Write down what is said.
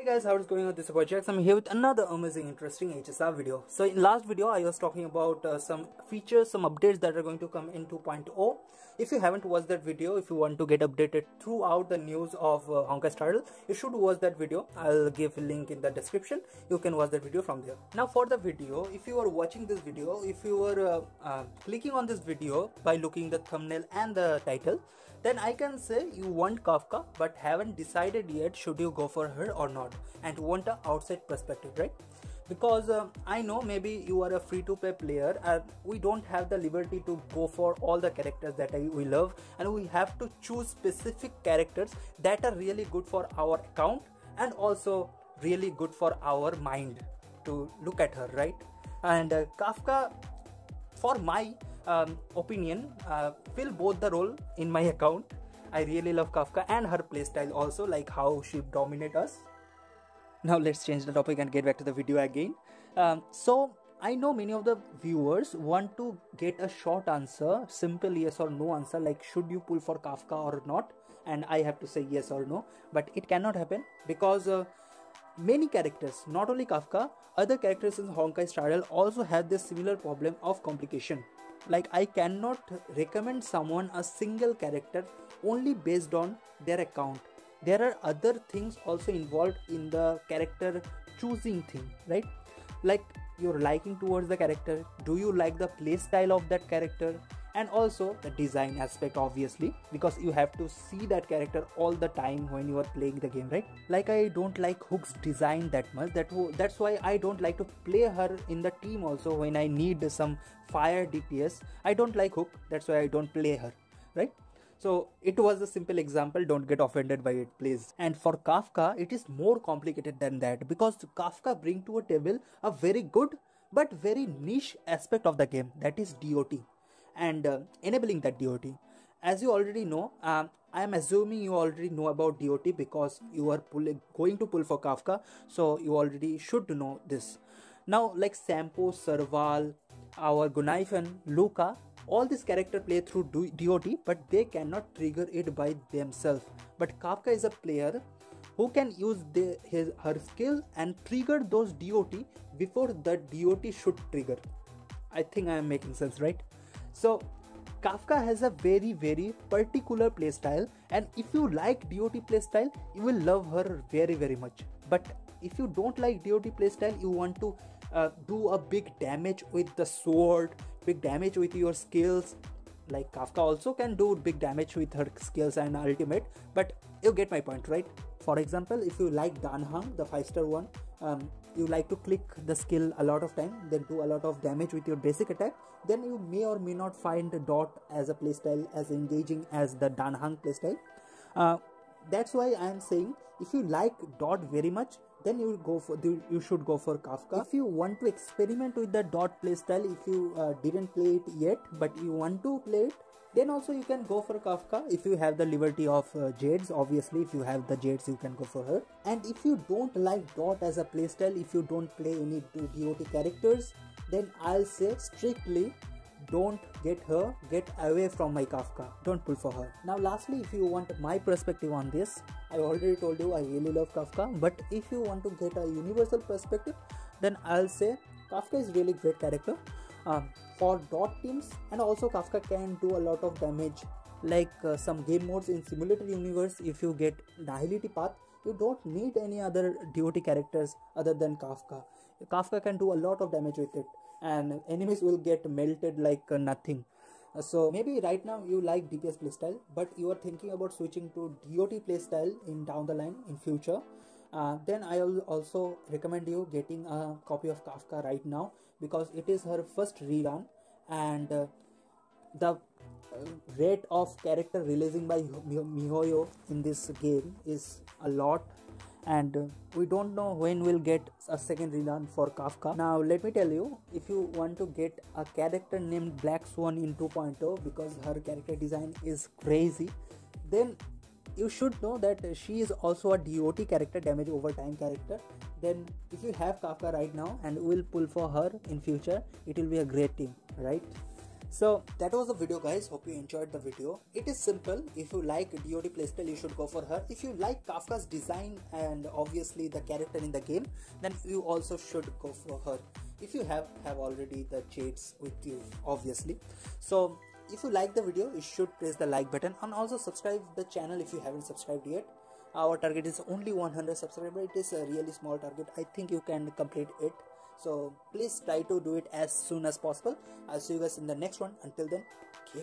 Hey guys, how is going on? This is Project. I'm here with another amazing, interesting HSR video. So in last video, I was talking about some features, some updates that are going to come in 2.0. If you haven't watched that video, if you want to get updated throughout the news of Honkai starrail, you should watch that video. I'll give a link in the description. You can watch that video from there. Now for the video, if you are watching this video, if you are clicking on this video by looking the thumbnail and the title, then I can say you want Kafka but haven't decided yet should you go for her or not, and want an outside perspective, right? Because I know maybe you are a free-to-play player and we don't have the liberty to go for all the characters that we love, and we have to choose specific characters that are really good for our account and also really good for our mind to look at her, right? And Kafka, for my opinion, fill both the role in my account. I really love Kafka and her playstyle also, like how she dominates us. Now let's change the topic and get back to the video again. So I know many of the viewers want to get a short answer, simple yes or no answer, like should you pull for Kafka or not, and I have to say yes or no. But it cannot happen because many characters, not only Kafka, other characters in Honkai starrail also have this similar problem of complication. Like I cannot recommend someone a single character only based on their account. There are other things also involved in the character choosing thing, right? Like your liking towards the character, do you like the play style of that character, and also the design aspect, obviously, because you have to see that character all the time when you are playing the game, right? Like I don't like Hook's design that much, that's why I don't like to play her in the team also when I need some fire DPS. I don't like Hook, that's why I don't play her, right? So it was a simple example, don't get offended by it please. And for Kafka, it is more complicated than that, because Kafka bring to a table a very good but very niche aspect of the game, that is DOT, and enabling that DOT. As you already know, I am assuming you already know about DOT because you are going to pull for Kafka, so you already should know this. Now like Sampo, Serval, our Gunaifen, Luca, all these characters play through DOT, but they cannot trigger it by themselves. But Kafka is a player who can use her skill and trigger those DOT before the DOT should trigger. I think I am making sense, right? So Kafka has a very particular playstyle, and if you like DOT playstyle, you will love her very much. But if you don't like DOT playstyle, you want to do a big damage with the sword, big damage with your skills, like Kafka also can do big damage with her skills and ultimate, but you get my point, right? For example, if you like Danhang, the 5-star one, you like to click the skill a lot of time, then do a lot of damage with your basic attack, then you may or may not find Dot as a playstyle as engaging as the Danhang playstyle. That's why I am saying if you like Dot very much, then you should go for Kafka. If you want to experiment with the Dot playstyle, if you didn't play it yet but you want to play it, then also you can go for Kafka if you have the liberty of Jades. Obviously, if you have the Jades, you can go for her. And if you don't like Dot as a playstyle, if you don't play any DOT characters, then I'll say strictly don't get her, get away from my Kafka, don't pull for her. Now lastly, if you want my perspective on this, I already told you I really love Kafka, but if you want to get a universal perspective, then I'll say Kafka is really great character for Dot teams, and also Kafka can do a lot of damage, like some game modes in simulator universe. If you get Nihility Path, you don't need any other DOT characters other than Kafka. Kafka can do a lot of damage with it, and enemies will get melted like nothing. So maybe right now you like DPS playstyle, but you are thinking about switching to DOT playstyle in down the line in future. Then I will also recommend you getting a copy of Kafka right now, because it is her first rerun, and the rate of character releasing by mihoyo in this game is a lot, and we don't know when we'll get a second rerun for Kafka. Now let me tell you, if you want to get a character named Black Swan in 2.0 because her character design is crazy, then you should know that she is also a DOT character, damage over time character. Then if you have Kafka right now and will pull for her in future, it will be a great team, right? So that was the video, guys. Hope you enjoyed the video. It is simple. If you like DoD playstyle, you should go for her. If you like Kafka's design and obviously the character in the game, then you also should go for her. If you have already the Jades with you, obviously. So if you like the video, you should press the like button and also subscribe the channel if you haven't subscribed yet. Our target is only 100 subscribers. It is a really small target. I think you can complete it. So please try to do it as soon as possible. I'll see you guys in the next one. Until then, keep